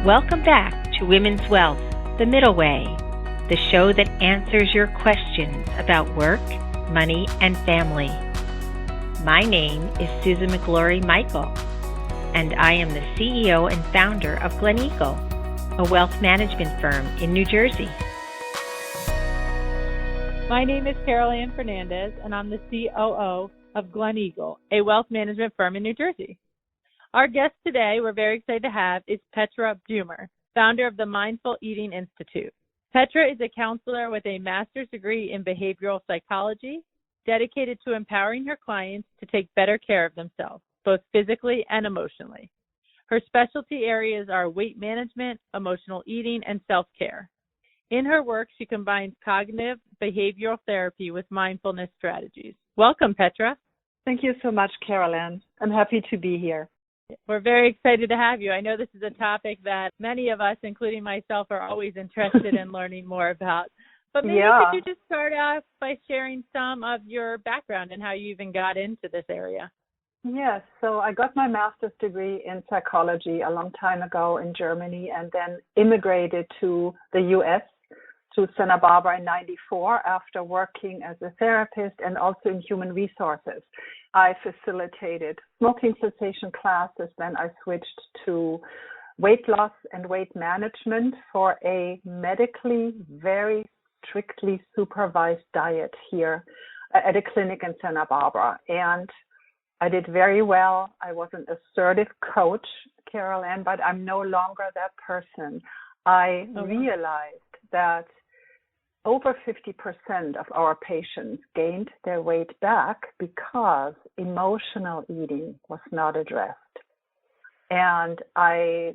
Welcome back to Women's Wealth, The Middle Way, the show that answers your questions about work, money, and family. My name is Susan McGlory Michael, and I am the CEO and founder of Glen Eagle, a wealth management firm in New Jersey. My name is Carol Ann Fernandez, and I'm the COO of Glen Eagle, a wealth management firm in New Jersey. Our guest today we're very excited to have is Petra Beumer, founder of the Mindful Eating Institute. Petra is a counselor with a master's degree in behavioral psychology, dedicated to empowering her clients to take better care of themselves, both physically and emotionally. Her specialty areas are weight management, emotional eating, and self-care. In her work, she combines cognitive behavioral therapy with mindfulness strategies. Welcome, Petra. Thank you so much, Carol Ann. I'm happy to be here. We're very excited to have you. I know this is a topic that many of us, including myself, are always interested in learning more about. But maybe could you just start off by sharing some of your background and how you even got into this area? Yes, so I got my master's degree in psychology a long time ago in Germany and then immigrated to the U.S., to Santa Barbara in '94 after working as a therapist and also in human resources. I facilitated smoking cessation classes, then I switched to weight loss and weight management for a medically very strictly supervised diet here at a clinic in Santa Barbara. And I did very well. I was an assertive coach, Carol Ann, but I'm no longer that person. I realized that over 50% of our patients gained their weight back because emotional eating was not addressed. And I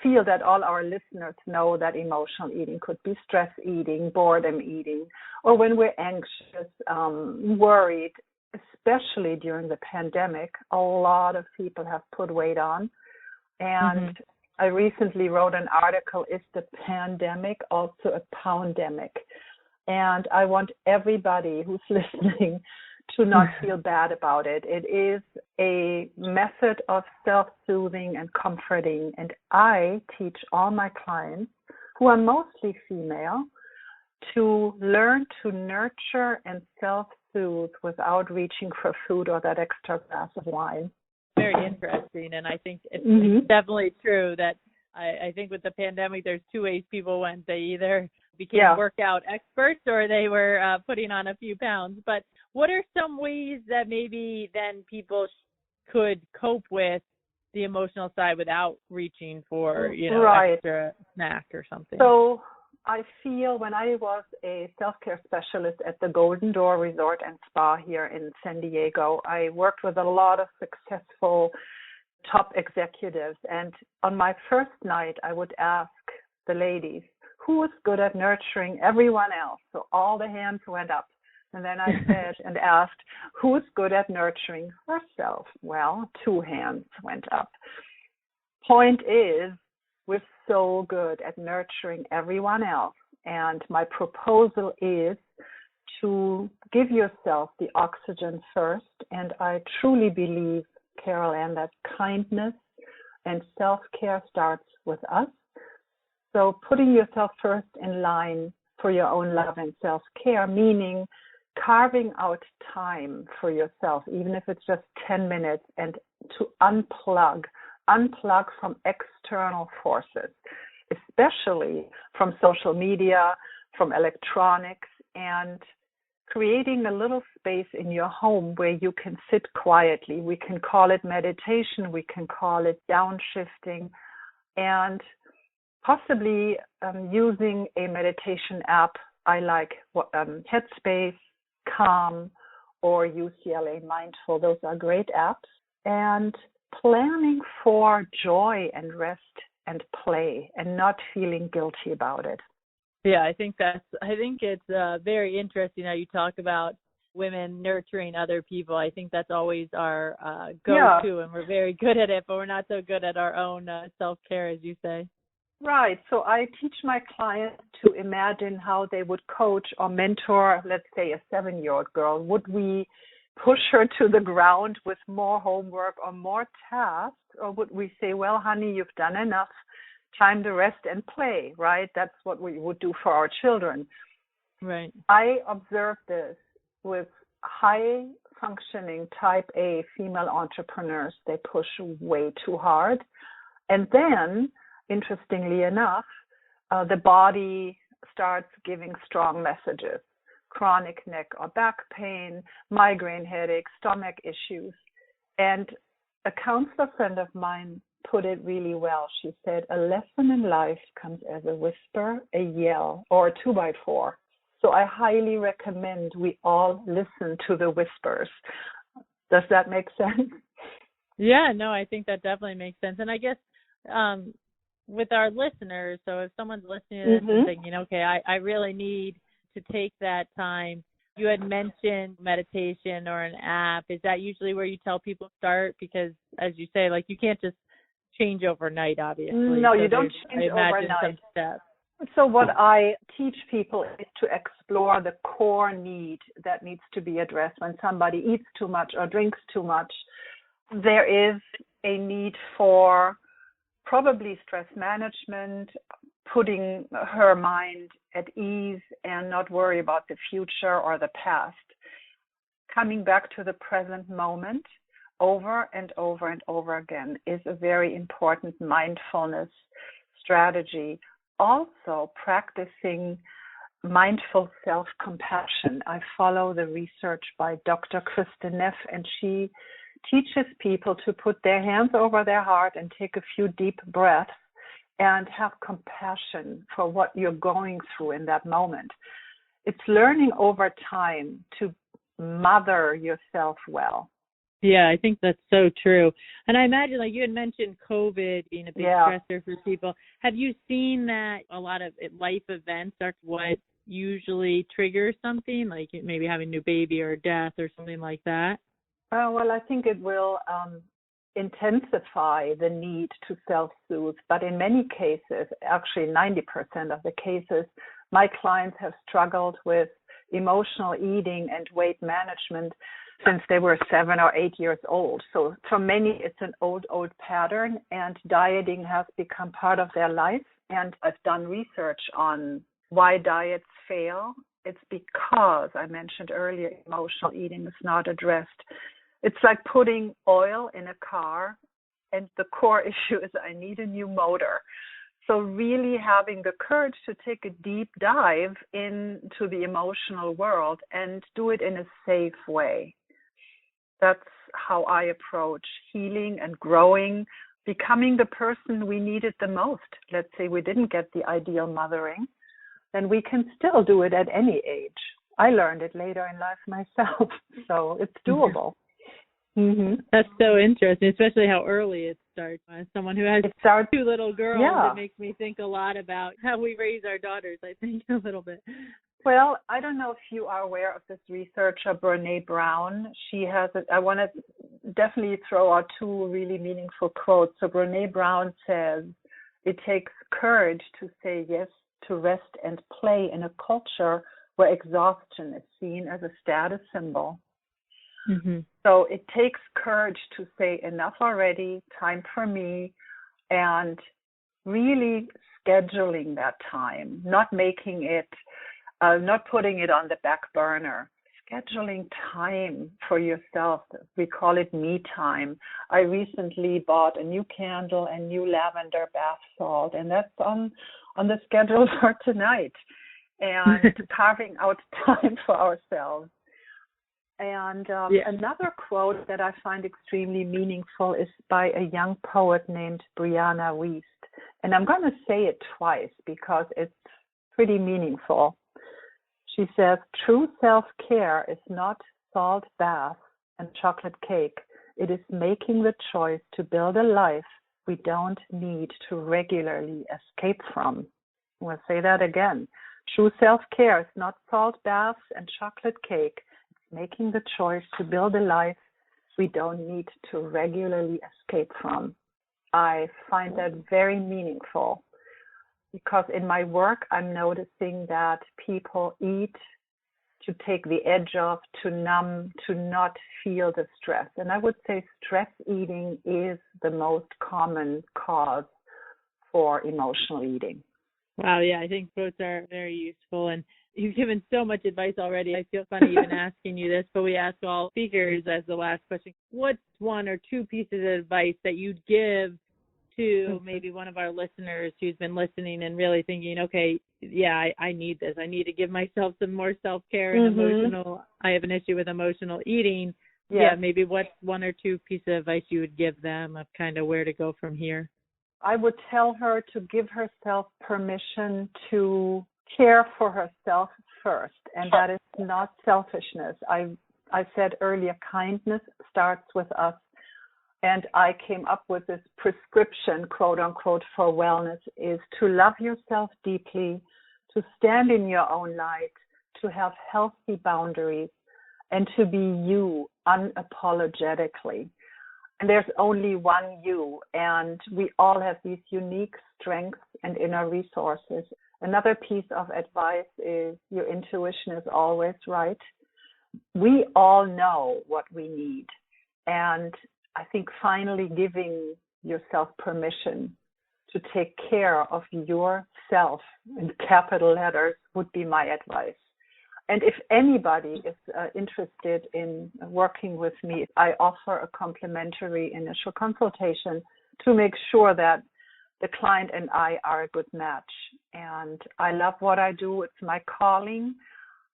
feel that all our listeners know that emotional eating could be stress eating, boredom eating, or when we're anxious, worried, especially during the pandemic. A lot of people have put weight on. And I recently wrote an article, Is the Pandemic Also a Poundemic? And I want everybody who's listening to not feel bad about it. It is a method of self-soothing and comforting. And I teach all my clients, who are mostly female, to learn to nurture and self-soothe without reaching for food or that extra glass of wine. Very interesting, and I think it's definitely true that I think with the pandemic, there's two ways people went. They either became workout experts or they were putting on a few pounds. But what are some ways that maybe then people could cope with the emotional side without reaching for, extra snack or something? So I feel when I was a self-care specialist at the Golden Door Resort and Spa here in San Diego, I worked with a lot of successful top executives. And on my first night, I would ask the ladies, who is good at nurturing everyone else? So all the hands went up. And then I said and asked, who's good at nurturing herself? Well, 2 hands went up. Point is, we're so good at nurturing everyone else. And my proposal is to give yourself the oxygen first. And I truly believe, Carol Ann, that kindness and self-care starts with us. So putting yourself first in line for your own love and self-care, meaning carving out time for yourself, even if it's just 10 minutes, and to unplug from external forces, especially from social media, from electronics, and creating a little space in your home where you can sit quietly. We can call it meditation, we can call it downshifting, and possibly using a meditation app. I like Headspace, Calm, or UCLA Mindful. Those are great apps. And planning for joy and rest and play and not feeling guilty about it. Yeah, I think it's very interesting how you talk about women nurturing other people. I think that's always our go-to, and we're very good at it, but we're not so good at our own self-care, as you say. Right. So I teach my clients to imagine how they would coach or mentor, let's say, a 7-year-old girl. Would we push her to the ground with more homework or more tasks? Or would we say, well, honey, you've done enough. time to rest and play, right? That's what we would do for our children. Right. I observed this with high functioning type A female entrepreneurs. They push way too hard. And then, interestingly enough, the body starts giving strong messages. Chronic neck or back pain, migraine headaches, stomach issues. And a counselor friend of mine put it really well. She said, a lesson in life comes as a whisper, a yell, or a 2x4. So I highly recommend we all listen to the whispers. Does that make sense? Yeah, no, I think that definitely makes sense. And I guess with our listeners, so if someone's listening to this and thinking, okay, I really need to take that time. You had mentioned meditation or an app. Is that usually where you tell people to start? Because as you say, like, you can't just change overnight, obviously. No, so you don't change overnight. Some steps. So what I teach people is to explore the core need that needs to be addressed when somebody eats too much or drinks too much. There is a need for probably stress management, putting her mind at ease and not worry about the future or the past. Coming back to the present moment over and over and over again is a very important mindfulness strategy. Also, practicing mindful self-compassion. I follow the research by Dr. Kristen Neff, and she teaches people to put their hands over their heart and take a few deep breaths and have compassion for what you're going through in that moment. It's learning over time to mother yourself well. Yeah, I think that's so true. And I imagine, like you had mentioned, COVID being a big stressor for people. Have you seen that a lot of life events are what usually triggers something, like maybe having a new baby or a death or something like that? Well, I think it will intensify the need to self-soothe. But in many cases, actually 90% of the cases, my clients have struggled with emotional eating and weight management since they were 7 or 8 years old. So for many, it's an old pattern, and dieting has become part of their life. And I've done research on why diets fail. It's because, I mentioned earlier, emotional eating is not addressed. It's like putting oil in a car, and the core issue is I need a new motor. So really having the courage to take a deep dive into the emotional world and do it in a safe way. That's how I approach healing and growing, becoming the person we needed the most. Let's say we didn't get the ideal mothering, then we can still do it at any age. I learned it later in life myself, so it's doable. That's so interesting, especially how early it starts. As someone who has two little girls, it makes me think a lot about how we raise our daughters, I think, a little bit. Well, I don't know if you are aware of this researcher, Brene Brown. She has, I want to definitely throw out two really meaningful quotes. So Brene Brown says, it takes courage to say yes to rest and play in a culture where exhaustion is seen as a status symbol. So it takes courage to say enough already, time for me, and really scheduling that time, not making it, not putting it on the back burner, scheduling time for yourself. We call it me time. I recently bought a new candle and new lavender bath salt, and that's on the schedule for tonight, and carving out time for ourselves. And another quote that I find extremely meaningful is by a young poet named Brianna Wiest. And I'm going to say it twice because it's pretty meaningful. She says, true self-care is not salt baths and chocolate cake. It is making the choice to build a life we don't need to regularly escape from. I'm going to say that again. True self-care is not salt baths and chocolate cake. Making the choice to build a life we don't need to regularly escape from. I find that very meaningful because in my work, I'm noticing that people eat to take the edge off, to numb, to not feel the stress. And I would say stress eating is the most common cause for emotional eating. Wow, yeah, I think both are very useful, and you've given so much advice already. I feel funny even asking you this, but we ask all speakers as the last question, what's one or two pieces of advice that you'd give to maybe one of our listeners who's been listening and really thinking, okay, yeah, I need this. I need to give myself some more self-care and emotional. I have an issue with emotional eating. Yes. Yeah, maybe what's one or two pieces of advice you would give them of kind of where to go from here? I would tell her to give herself permission to care for herself first, and that is not selfishness. I said earlier, kindness starts with us. And I came up with this prescription, quote unquote, for wellness is to love yourself deeply, to stand in your own light, to have healthy boundaries, and to be you unapologetically. And there's only one you, and we all have these unique strengths and inner resources. Another piece of advice is your intuition is always right. We all know what we need. And I think finally giving yourself permission to take care of yourself in capital letters would be my advice. And if anybody is interested in working with me, I offer a complimentary initial consultation to make sure that the client and I are a good match. And I love what I do. It's my calling.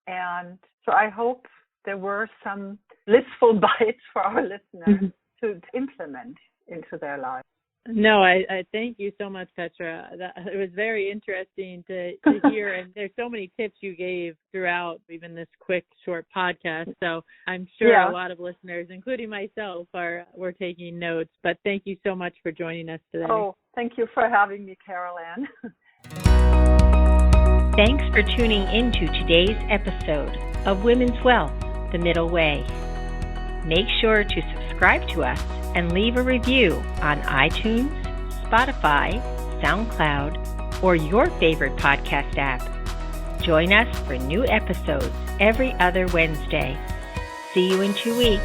And so I hope there were some blissful bites for our listeners to implement into their lives. No, I thank you so much, Petra. It was very interesting to hear, and there's so many tips you gave throughout even this quick, short podcast. So I'm sure a lot of listeners, including myself, were taking notes. But thank you so much for joining us today. Oh, thank you for having me, Carol Ann. Thanks for tuning into today's episode of Women's Wealth, The Middle Way. Make sure to subscribe to us and leave a review on iTunes, Spotify, SoundCloud, or your favorite podcast app. Join us for new episodes every other Wednesday. See you in 2 weeks.